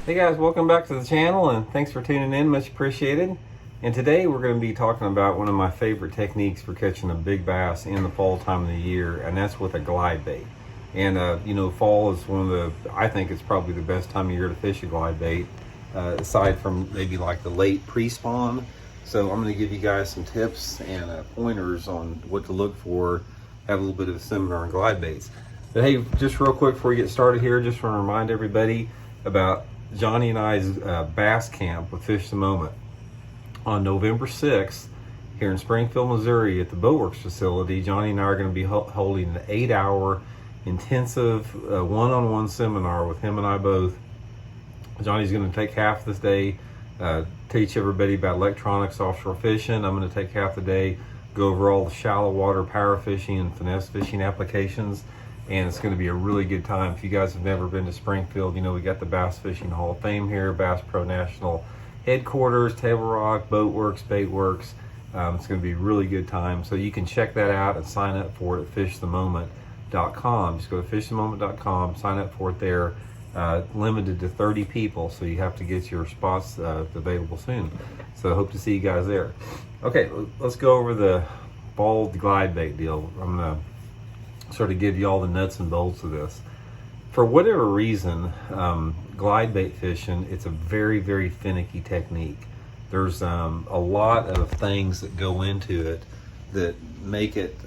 Hey guys, welcome back to the channel and thanks for tuning in, much appreciated. And today we're going to be talking about one of my favorite techniques for catching a big bass in the fall time of the year, and that's with a glide bait. And fall is one of I think it's probably the best time of year to fish a glide bait, aside from maybe like the late pre-spawn. So I'm going to give you guys some tips and pointers on what to look for, have a little bit of a seminar on glide baits. But hey, just real quick before we get started here, just want to remind everybody about Johnny and I's bass camp with Fish the Moment on November 6th here in Springfield, Missouri at the Boatworks facility. Johnny and I are going to be holding an 8-hour intensive one-on-one seminar with him and I both. Johnny's going to take half this day, teach everybody about electronics, offshore fishing. I'm going to take half the day, go over all the shallow water power fishing and finesse fishing applications. And it's going to be a really good time. If you guys have never been to Springfield, you know we got the Bass Fishing Hall of Fame here, Bass Pro National headquarters, Table Rock, Boatworks, Baitworks. It's going to be a really good time. So you can check that out and sign up for it at fishthemoment.com. Just go to fishthemoment.com, sign up for it there. Limited to 30 people, so you have to get your spots available soon. So I hope to see you guys there. Okay, let's go over the fall glide bait deal. I'm going to sort of give you all the nuts and bolts of this. For whatever reason, glide bait fishing, it's a very, very finicky technique. There's a lot of things that go into it that make it,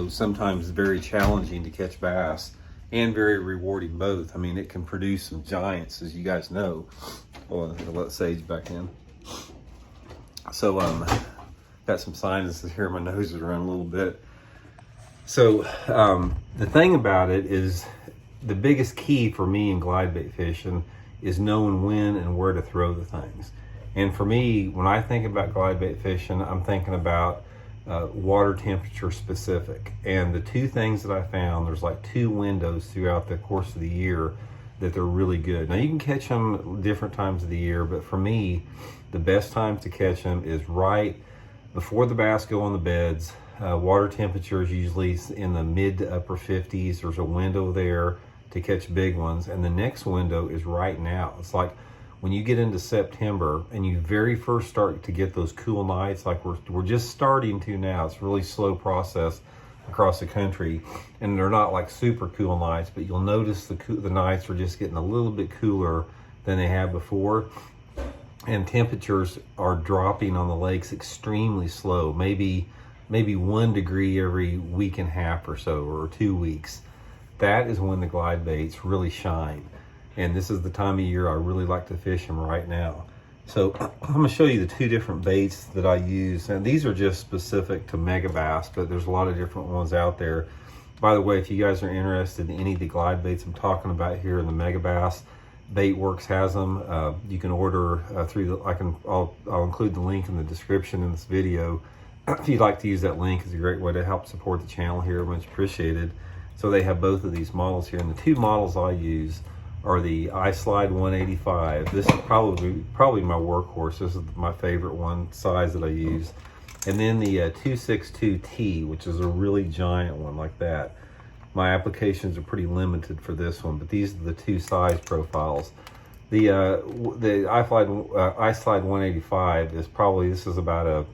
sometimes very challenging to catch bass and very rewarding both. I mean, it can produce some giants, as you guys know. Well, I'll let Sage back in. So, got some sinuses here. My nose is running a little bit. So the thing about it is, the biggest key for me in glide bait fishing is knowing when and where to throw the things. And for me, when I think about glide bait fishing, I'm thinking about water temperature specific. And the two things that I found, there's like two windows throughout the course of the year that they're really good. Now you can catch them different times of the year, but for me, the best time to catch them is right before the bass go on the beds. Water temperature is usually in the mid to upper 50s. There's a window there to catch big ones. And the next window is right now. It's like when you get into September and you very first start to get those cool nights, like we're just starting to now. It's a really slow process across the country. And they're not like super cool nights, but you'll notice the nights are just getting a little bit cooler than they have before. And temperatures are dropping on the lakes extremely slow, maybe 1 degree every week and a half or so, or 2 weeks. That is when the glide baits really shine. And this is the time of year I really like to fish them right now. So I'm gonna show you the two different baits that I use. And these are just specific to mega bass, but there's a lot of different ones out there. By the way, if you guys are interested in any of the glide baits I'm talking about here in the mega bass, Baitworks has them. You can order through I'll include the link in the description in this video. If you'd like to use that link, it's a great way to help support the channel here, much appreciated. So they have both of these models here, and the two models I use are the iSlide 185. This is probably my workhorse. This is my favorite one size that I use. And then the 262T, which is a really giant one like that. My applications are pretty limited for this one, but these are the two size profiles. The iSlide 185 is this is about a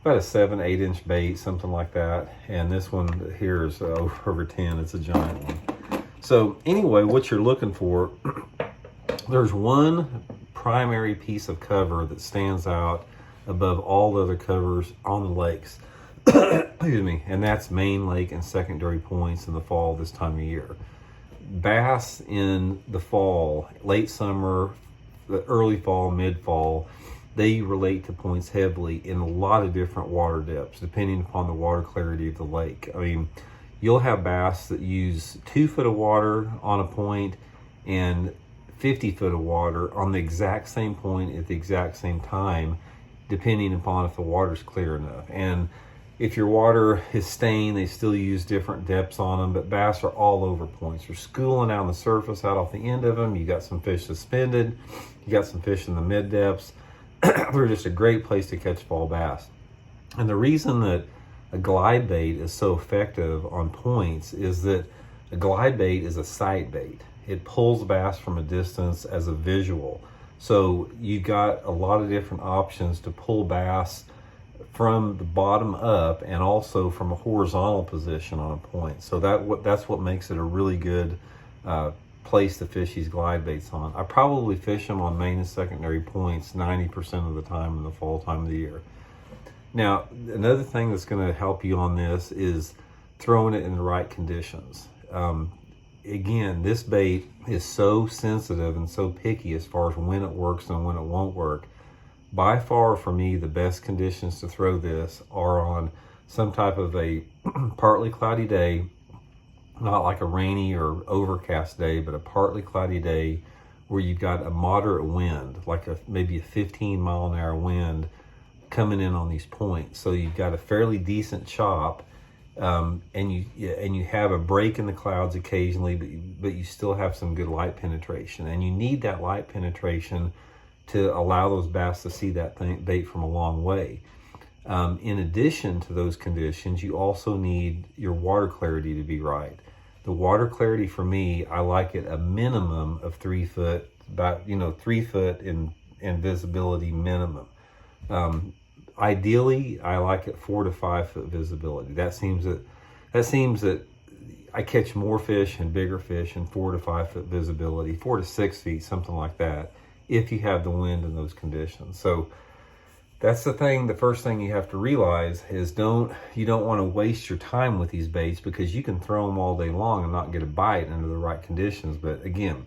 7-8 inch bait, something like that. And this one here is over 10. It's a giant one. So anyway, what you're looking for, there's one primary piece of cover that stands out above all other covers on the lakes. Excuse me. And that's main lake and secondary points in the fall this time of year. Bass in the fall, late summer, the early fall, mid fall, they relate to points heavily in a lot of different water depths, depending upon the water clarity of the lake. I mean, you'll have bass that use 2 foot of water on a point and 50 foot of water on the exact same point at the exact same time, depending upon if the water's clear enough. And if your water is stained, they still use different depths on them, but bass are all over points. They're schooling out on the surface, out off the end of them. You got some fish suspended. You got some fish in the mid depths. They're just a great place to catch fall bass. And the reason that a glide bait is so effective on points is that a glide bait is a sight bait. it pulls bass from a distance as a visual. So you got a lot of different options to pull bass from the bottom up and also from a horizontal position on a point. So that's what makes it a really good place to fish these glide baits on. I probably fish them on main and secondary points 90% of the time in the fall time of the year. Now, another thing that's going to help you on this is throwing it in the right conditions. Again, this bait is so sensitive and so picky as far as when it works and when it won't work. By far, for me, the best conditions to throw this are on some type of a partly cloudy day, not like a rainy or overcast day, but a partly cloudy day where you've got a moderate wind, like maybe a 15-mile-an-hour wind coming in on these points. So you've got a fairly decent chop, and you have a break in the clouds occasionally, but you still have some good light penetration. And you need that light penetration to allow those bass to see that bait from a long way. In addition to those conditions, you also need your water clarity to be right. The water clarity for me, I like it a minimum of 3 foot, about 3 foot in visibility minimum. Ideally, I like it 4 to 5 foot visibility. That seems that I catch more fish and bigger fish in 4 to 5 foot visibility, 4 to 6 feet, something like that, if you have the wind in those conditions. So that's the first thing you have to realize is you don't want to waste your time with these baits, because you can throw them all day long and not get a bite under the right conditions. But again,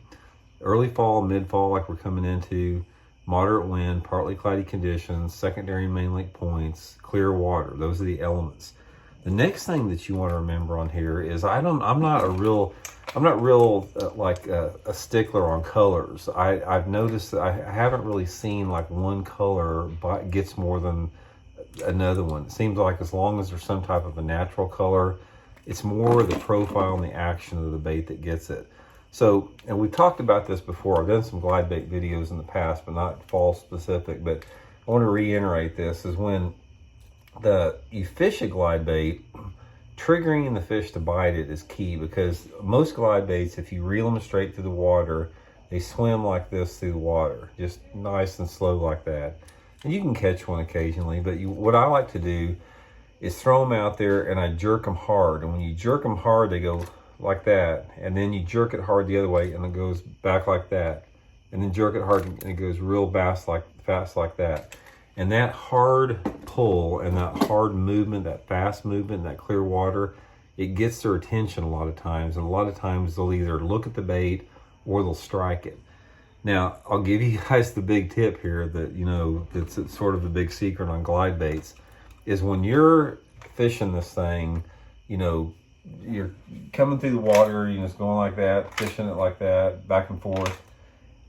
early fall, mid-fall, like we're coming into, moderate wind, partly cloudy conditions, secondary and main lake points, clear water. Those are the elements. The next thing that you want to remember on here is I'm not real a stickler on colors. I've noticed that I haven't really seen like one color gets more than another one. It seems like as long as there's some type of a natural color, it's more the profile and the action of the bait that gets it. So, and we've talked about this before. I've done some glide bait videos in the past, but not fall specific. But I want to reiterate this, is when you fish a glide bait, triggering the fish to bite it is key, because most glide baits, if you reel them straight through the water, they swim like this through the water, just nice and slow like that. And you can catch one occasionally, but what I like to do is throw them out there and I jerk them hard. And when you jerk them hard, they go like that, and then you jerk it hard the other way and it goes back like that, and then jerk it hard and it goes real fast like that. And that hard pull and that hard movement, that fast movement, that clear water, it gets their attention a lot of times. And a lot of times they'll either look at the bait or they'll strike it. Now, I'll give you guys the big tip here that, that's sort of the big secret on glide baits, is when you're fishing this thing, you're coming through the water, it's going like that, fishing it like that, back and forth.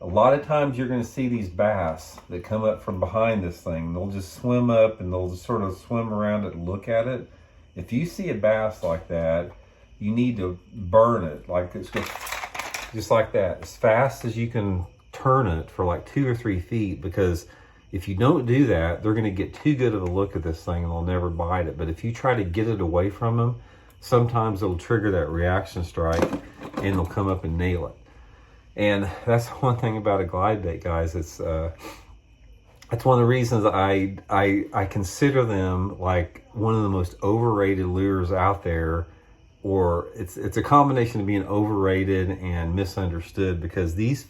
A lot of times you're going to see these bass that come up from behind this thing. They'll just swim up and they'll just sort of swim around it and look at it. If you see a bass like that, you need to burn it, like it's just like that, as fast as you can turn it for like 2 or 3 feet, because if you don't do that, they're going to get too good of a look at this thing and they'll never bite it. But if you try to get it away from them, sometimes it'll trigger that reaction strike and they'll come up and nail it. And that's one thing about a glide bait, guys. That's one of the reasons I consider them like one of the most overrated lures out there, or it's a combination of being overrated and misunderstood, because these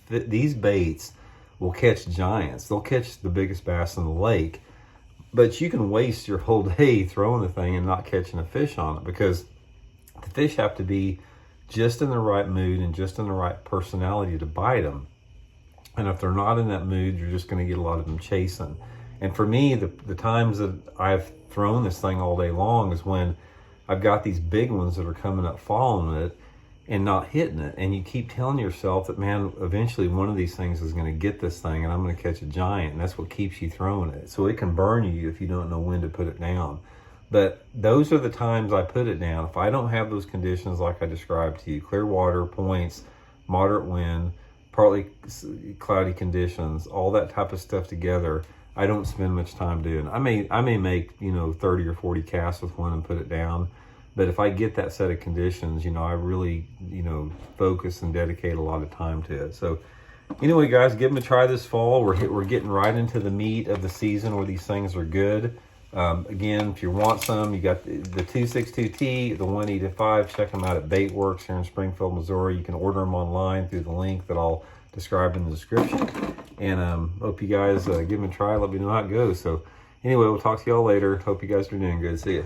baits will catch giants. They'll catch the biggest bass in the lake, but you can waste your whole day throwing the thing and not catching a fish on it, because the fish have to be just in the right mood and just in the right personality to bite them. And if they're not in that mood, you're just going to get a lot of them chasing. And for me, the times that I've thrown this thing all day long is when I've got these big ones that are coming up following it and not hitting it. And you keep telling yourself that, man, eventually one of these things is going to get this thing and I'm going to catch a giant. And that's what keeps you throwing it. So it can burn you if you don't know when to put it down. But those are the times I put it down. If I don't have those conditions like I described to you, clear water, points, moderate wind, partly cloudy conditions, all that type of stuff together, I don't spend much time doing. I may make 30 or 40 casts with one and put it down, But if I get that set of conditions, you know, I really, you know, focus and dedicate a lot of time to it. So anyway, guys, give them a try this fall. We're getting right into the meat of the season where these things are good. Again, if you want some, you got the 262T, the 1E-5. Check them out at Baitworks here in Springfield, Missouri. You can order them online through the link that I'll describe in the description. And hope you guys give them a try. Let me know how it goes. So anyway, we'll talk to y'all later. Hope you guys are doing good. See ya.